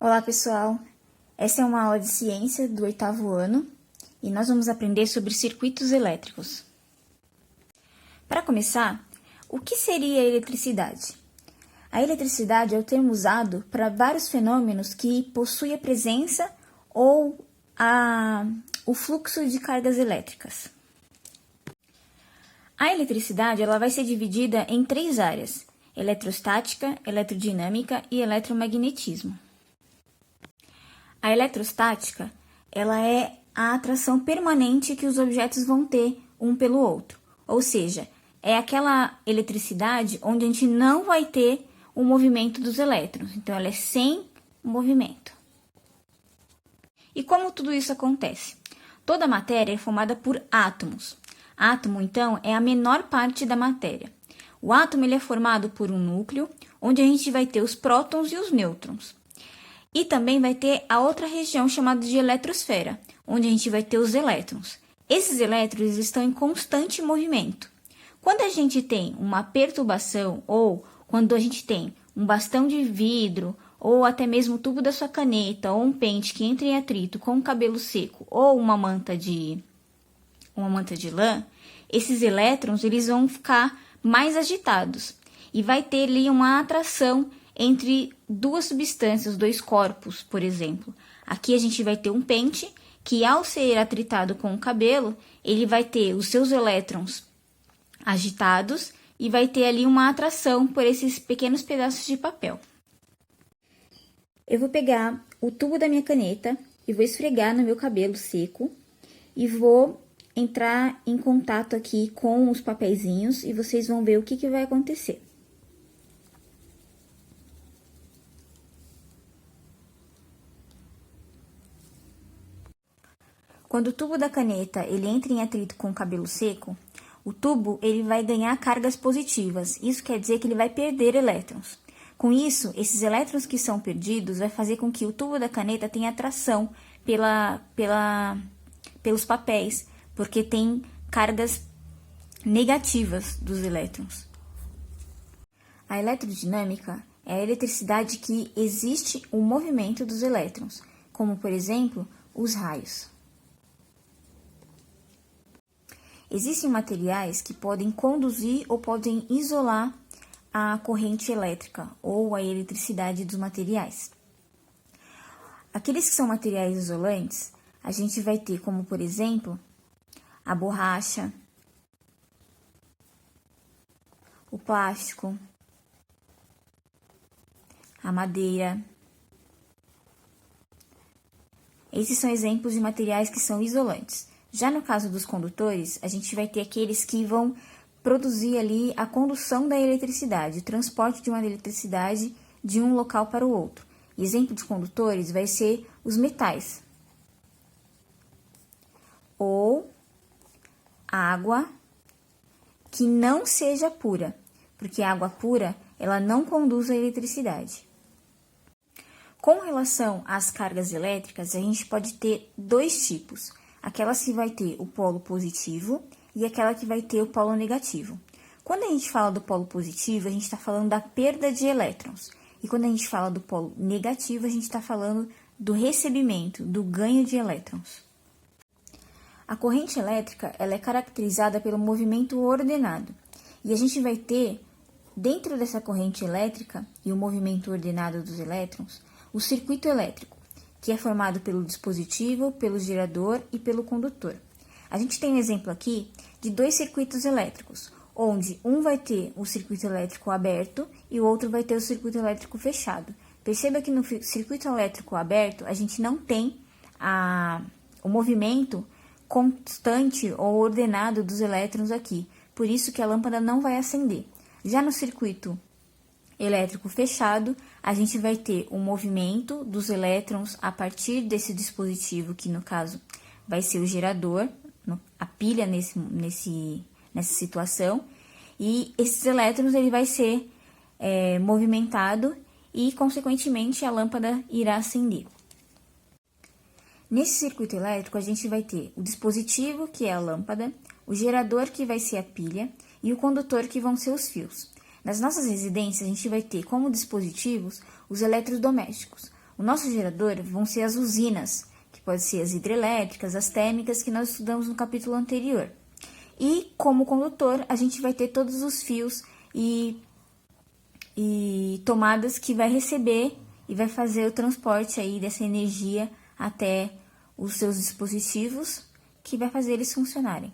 Olá, pessoal! Essa é uma aula de ciência do 8º ano e nós vamos aprender sobre circuitos elétricos. Para começar, o que seria a eletricidade? A eletricidade é o termo usado para vários fenômenos que possuem a presença ou o fluxo de cargas elétricas. A eletricidade ela vai ser dividida em 3 áreas: eletrostática, eletrodinâmica e eletromagnetismo. A eletrostática, ela é a atração permanente que os objetos vão ter um pelo outro. Ou seja, é aquela eletricidade onde a gente não vai ter o movimento dos elétrons. Então, ela é sem movimento. E como tudo isso acontece? Toda a matéria é formada por átomos. Átomo, então, é a menor parte da matéria. O átomo ele é formado por um núcleo, onde a gente vai ter os prótons e os nêutrons. E também vai ter a outra região chamada de eletrosfera, onde a gente vai ter os elétrons. Esses elétrons estão em constante movimento. Quando a gente tem uma perturbação ou quando a gente tem um bastão de vidro ou até mesmo o tubo da sua caneta ou um pente que entra em atrito com o cabelo seco ou uma manta de lã, esses elétrons eles vão ficar mais agitados e vai ter ali uma atração entre duas substâncias, 2 corpos, por exemplo. Aqui a gente vai ter um pente que, ao ser atritado com o cabelo, ele vai ter os seus elétrons agitados e vai ter ali uma atração por esses pequenos pedaços de papel. Eu vou pegar o tubo da minha caneta e vou esfregar no meu cabelo seco e vou entrar em contato aqui com os papeizinhos e vocês vão ver o que vai acontecer. Quando o tubo da caneta ele entra em atrito com o cabelo seco, o tubo ele vai ganhar cargas positivas. Isso quer dizer que ele vai perder elétrons. Com isso, esses elétrons que são perdidos vai fazer com que o tubo da caneta tenha atração pelos papéis, porque tem cargas negativas dos elétrons. A eletrodinâmica é a eletricidade que existe o movimento dos elétrons, como, por exemplo, os raios. Existem materiais que podem conduzir ou podem isolar a corrente elétrica ou a eletricidade dos materiais. Aqueles que são materiais isolantes, a gente vai ter como, por exemplo, a borracha, o plástico, a madeira. Esses são exemplos de materiais que são isolantes. Já no caso dos condutores, a gente vai ter aqueles que vão produzir ali a condução da eletricidade, o transporte de uma eletricidade de um local para o outro. Exemplo de condutores vai ser os metais. Ou água que não seja pura, porque a água pura, ela não conduz a eletricidade. Com relação às cargas elétricas, a gente pode ter 2 tipos. Aquelas que vai ter o polo positivo e aquela que vai ter o polo negativo. Quando a gente fala do polo positivo, a gente está falando da perda de elétrons. E quando a gente fala do polo negativo, a gente está falando do recebimento, do ganho de elétrons. A corrente elétrica ela é caracterizada pelo movimento ordenado. E a gente vai ter, dentro dessa corrente elétrica e o movimento ordenado dos elétrons, o circuito elétrico, que é formado pelo dispositivo, pelo gerador e pelo condutor. A gente tem um exemplo aqui de 2 circuitos elétricos, onde um vai ter o circuito elétrico aberto e o outro vai ter o circuito elétrico fechado. Perceba que no circuito elétrico aberto, a gente não tem o movimento constante ou ordenado dos elétrons aqui, por isso que a lâmpada não vai acender. Já no circuito elétrico fechado, a gente vai ter o movimento dos elétrons a partir desse dispositivo, que no caso vai ser o gerador, a pilha nessa situação, e esses elétrons ele vai ser movimentado e, consequentemente, a lâmpada irá acender. Nesse circuito elétrico, a gente vai ter o dispositivo, que é a lâmpada, o gerador, que vai ser a pilha, e o condutor, que vão ser os fios. Nas nossas residências, a gente vai ter como dispositivos os eletrodomésticos, O nosso gerador vão ser as usinas, que podem ser as hidrelétricas, as térmicas, que nós estudamos no capítulo anterior. E como condutor, a gente vai ter todos os fios e tomadas que vai receber e vai fazer o transporte aí dessa energia até os seus dispositivos, que vai fazer eles funcionarem.